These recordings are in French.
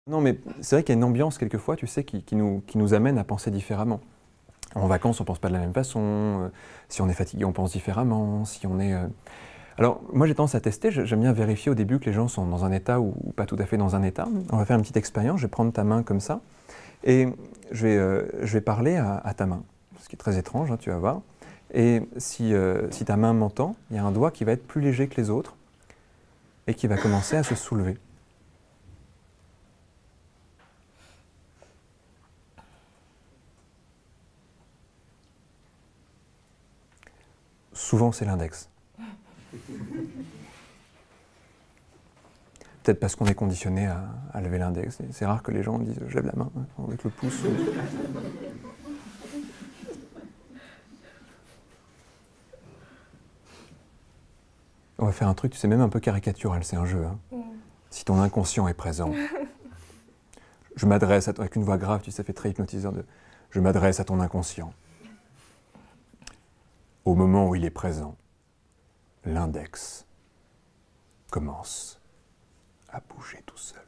Non, mais c'est vrai qu'il y a une ambiance quelquefois, tu sais, qui nous amène à penser différemment. En vacances, on ne pense pas de la même façon. Si on est fatigué, on pense différemment. Si on est, Alors, moi, j'ai tendance à tester. J'aime bien vérifier au début que les gens sont dans un état ou pas tout à fait dans un état. On va faire une petite expérience. Je vais prendre ta main comme ça et je vais parler à ta main, ce qui est très étrange, hein, tu vas voir. Et si ta main m'entend, il y a un doigt qui va être plus léger que les autres et qui va commencer à se soulever. Souvent, c'est l'index. Peut-être parce qu'on est conditionné à lever l'index. C'est rare que les gens disent « je lève la main hein, avec le pouce ». On va faire un truc, tu sais, même un peu caricatural, c'est un jeu. Hein. Si ton inconscient est présent, je m'adresse à toi, avec une voix grave, tu sais, ça fait très hypnotiseur de « je m'adresse à ton inconscient ». Au moment où il est présent, l'index commence à bouger tout seul.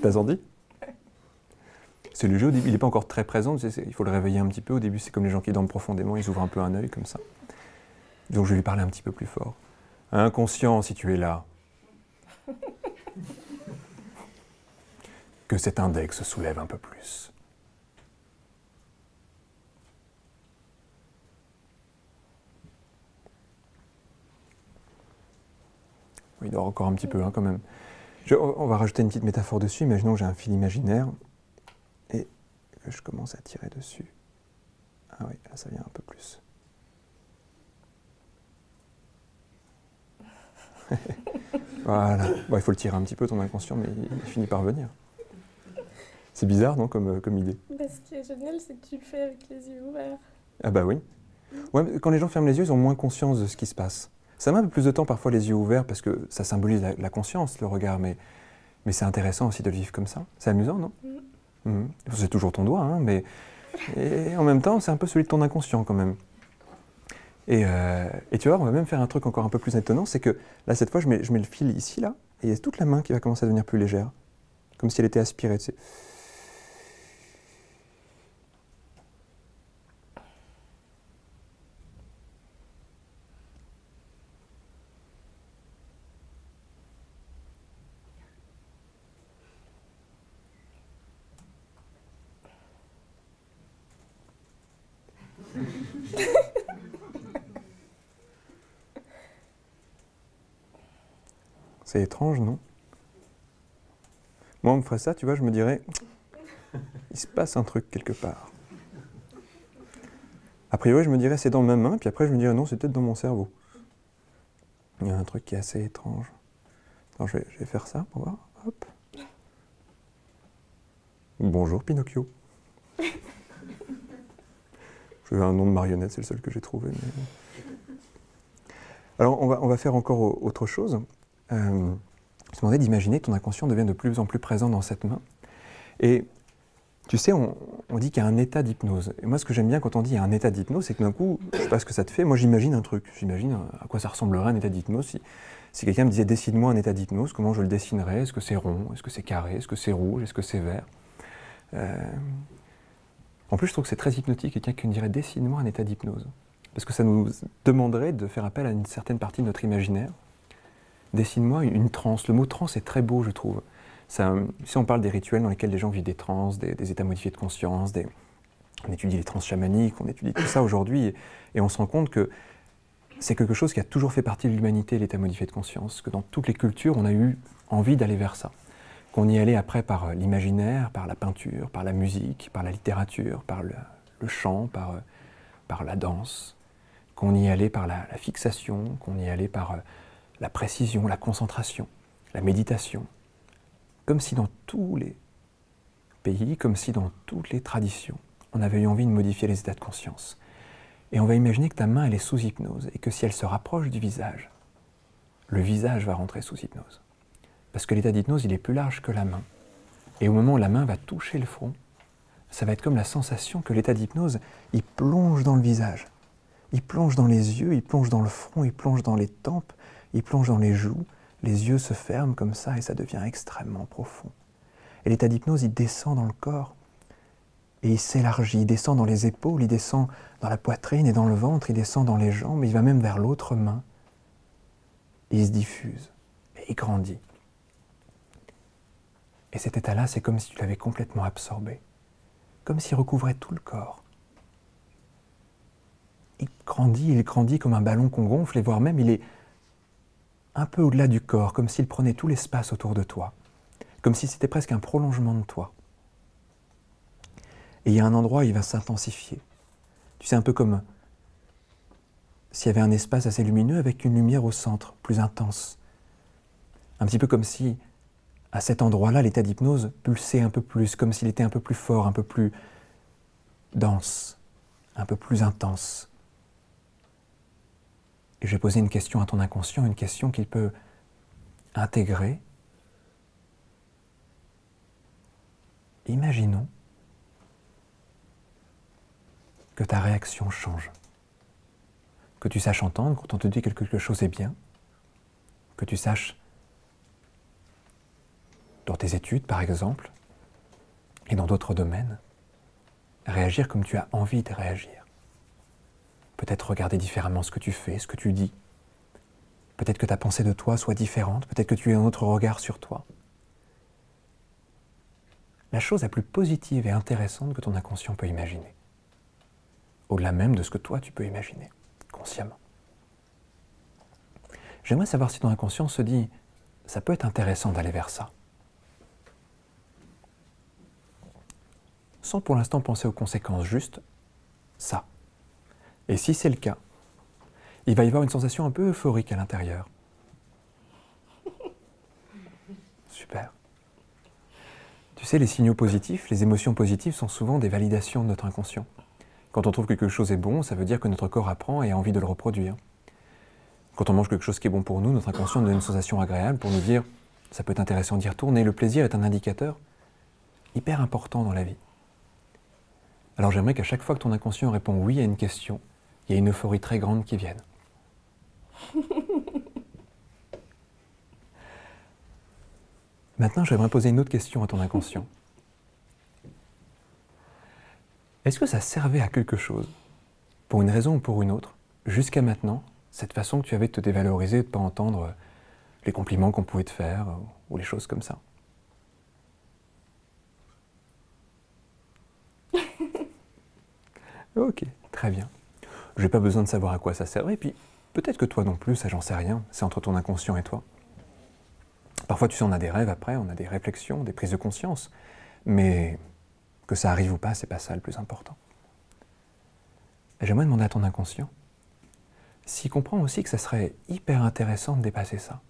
T'as senti? C'est le jeu, il n'est pas encore très présent, tu sais, il faut le réveiller un petit peu. Au début, c'est comme les gens qui dorment profondément, ils ouvrent un peu un œil comme ça. Donc je vais lui parler un petit peu plus fort. Inconscient, si tu es là, que cet index se soulève un peu plus. Il dort encore un petit peu, hein, quand même. On va rajouter une petite métaphore dessus. Imaginons que j'ai un fil imaginaire et que je commence à tirer dessus. Ah oui, là ça vient un peu plus. Voilà. Bon, il faut le tirer un petit peu, ton inconscient, mais il finit par venir. C'est bizarre, non, comme idée? Ce qui est génial, c'est que tu le fais avec les yeux ouverts. Ah bah oui. Ouais, mais quand les gens ferment les yeux, ils ont moins conscience de ce qui se passe. Ça met un peu plus de temps parfois les yeux ouverts parce que ça symbolise la conscience, le regard, mais c'est intéressant aussi de le vivre comme ça. C'est amusant, non? C'est toujours ton doigt, hein, mais et en même temps, c'est un peu celui de ton inconscient quand même. Et tu vois, on va même faire un truc encore un peu plus étonnant, c'est que là, cette fois, je mets le fil ici, là, et il y a toute la main qui va commencer à devenir plus légère, comme si elle était aspirée, tu sais. C'est étrange, non? Moi, on me ferait ça, tu vois, je me dirais, il se passe un truc quelque part. A priori, je me dirais, c'est dans ma main, puis après, je me dirais, non, c'est peut-être dans mon cerveau. Il y a un truc qui est assez étrange. Alors, je vais faire ça pour voir. Hop. Bonjour, Pinocchio. Je veux un nom de marionnette, c'est le seul que j'ai trouvé. Mais... Alors, on va faire encore autre chose. Je te demandais d'imaginer que ton inconscient devient de plus en plus présent dans cette main. Et tu sais, on dit qu'il y a un état d'hypnose. Et moi, ce que j'aime bien quand on dit qu'il y a un état d'hypnose, c'est que d'un coup, je ne sais pas ce que ça te fait, moi j'imagine un truc. J'imagine à quoi ça ressemblerait un état d'hypnose. Si quelqu'un me disait, dessine-moi un état d'hypnose, comment je le dessinerais? Est-ce que c'est rond? Est-ce que c'est carré? Est-ce que c'est rouge? Est-ce que c'est vert? En plus, je trouve que c'est très hypnotique, quelqu'un qui me dirait, dessine-moi un état d'hypnose. Parce que ça nous demanderait de faire appel à une certaine partie de notre imaginaire. Dessine-moi une transe. Le mot transe est très beau, je trouve. Ça, si on parle des rituels dans lesquels les gens vivent des transes, des états modifiés de conscience, on étudie les transes chamaniques, on étudie tout ça aujourd'hui, et on se rend compte que c'est quelque chose qui a toujours fait partie de l'humanité, l'état modifié de conscience, que dans toutes les cultures, on a eu envie d'aller vers ça. Qu'on y allait après par l'imaginaire, par la peinture, par la musique, par la littérature, par le chant, par la danse, qu'on y allait par la fixation, qu'on y allait par la précision, la concentration, la méditation. Comme si dans tous les pays, comme si dans toutes les traditions, on avait eu envie de modifier les états de conscience. Et on va imaginer que ta main, elle est sous hypnose, et que si elle se rapproche du visage, le visage va rentrer sous hypnose. Parce que l'état d'hypnose, il est plus large que la main. Et au moment où la main va toucher le front, ça va être comme la sensation que l'état d'hypnose, il plonge dans le visage. Il plonge dans les yeux, il plonge dans le front, il plonge dans les tempes, il plonge dans les joues, les yeux se ferment comme ça et ça devient extrêmement profond. Et l'état d'hypnose, il descend dans le corps et il s'élargit, il descend dans les épaules, il descend dans la poitrine et dans le ventre, il descend dans les jambes, il va même vers l'autre main. Et il se diffuse et il grandit. Et cet état-là, c'est comme si tu l'avais complètement absorbé, comme s'il recouvrait tout le corps. Il grandit comme un ballon qu'on gonfle, et voire même il est un peu au-delà du corps, comme s'il prenait tout l'espace autour de toi, comme si c'était presque un prolongement de toi. Et il y a un endroit où il va s'intensifier. Tu sais, un peu comme s'il y avait un espace assez lumineux avec une lumière au centre, plus intense. Un petit peu comme si, à cet endroit-là, l'état d'hypnose pulsait un peu plus, comme s'il était un peu plus fort, un peu plus dense, un peu plus intense. Et je vais poser une question à ton inconscient, une question qu'il peut intégrer. Imaginons que ta réaction change, que tu saches entendre quand on te dit que quelque chose est bien, que tu saches, dans tes études par exemple, et dans d'autres domaines, réagir comme tu as envie de réagir. Peut-être regarder différemment ce que tu fais, ce que tu dis. Peut-être que ta pensée de toi soit différente, peut-être que tu aies un autre regard sur toi. La chose la plus positive et intéressante que ton inconscient peut imaginer. Au-delà même de ce que toi tu peux imaginer, consciemment. J'aimerais savoir si ton inconscient se dit « ça peut être intéressant d'aller vers ça ». Sans pour l'instant penser aux conséquences, juste ça. Et si c'est le cas, il va y avoir une sensation un peu euphorique à l'intérieur. Super. Tu sais, les signaux positifs, les émotions positives sont souvent des validations de notre inconscient. Quand on trouve que quelque chose est bon, ça veut dire que notre corps apprend et a envie de le reproduire. Quand on mange quelque chose qui est bon pour nous, notre inconscient nous donne une sensation agréable pour nous dire « ça peut être intéressant d'y retourner ». Le plaisir est un indicateur hyper important dans la vie. Alors j'aimerais qu'à chaque fois que ton inconscient répond oui à une question, il y a une euphorie très grande qui vienne. Maintenant, j'aimerais poser une autre question à ton inconscient. Est-ce que ça servait à quelque chose, pour une raison ou pour une autre, jusqu'à maintenant, cette façon que tu avais de te dévaloriser, de ne pas entendre les compliments qu'on pouvait te faire, ou les choses comme ça? Ok, très bien. Je n'ai pas besoin de savoir à quoi ça servait, et puis peut-être que toi non plus, ça j'en sais rien, c'est entre ton inconscient et toi. Parfois, tu sais, on a des rêves après, on a des réflexions, des prises de conscience, mais que ça arrive ou pas, c'est pas ça le plus important. Et j'aimerais demander à ton inconscient s'il comprend aussi que ça serait hyper intéressant de dépasser ça.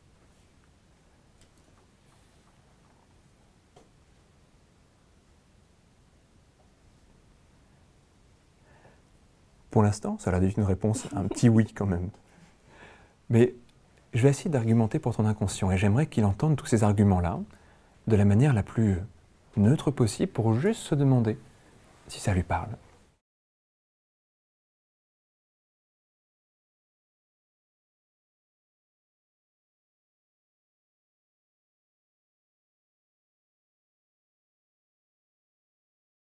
Pour l'instant, ça a l'air d'être une réponse, un petit oui quand même. Mais je vais essayer d'argumenter pour ton inconscient et j'aimerais qu'il entende tous ces arguments-là de la manière la plus neutre possible pour juste se demander si ça lui parle.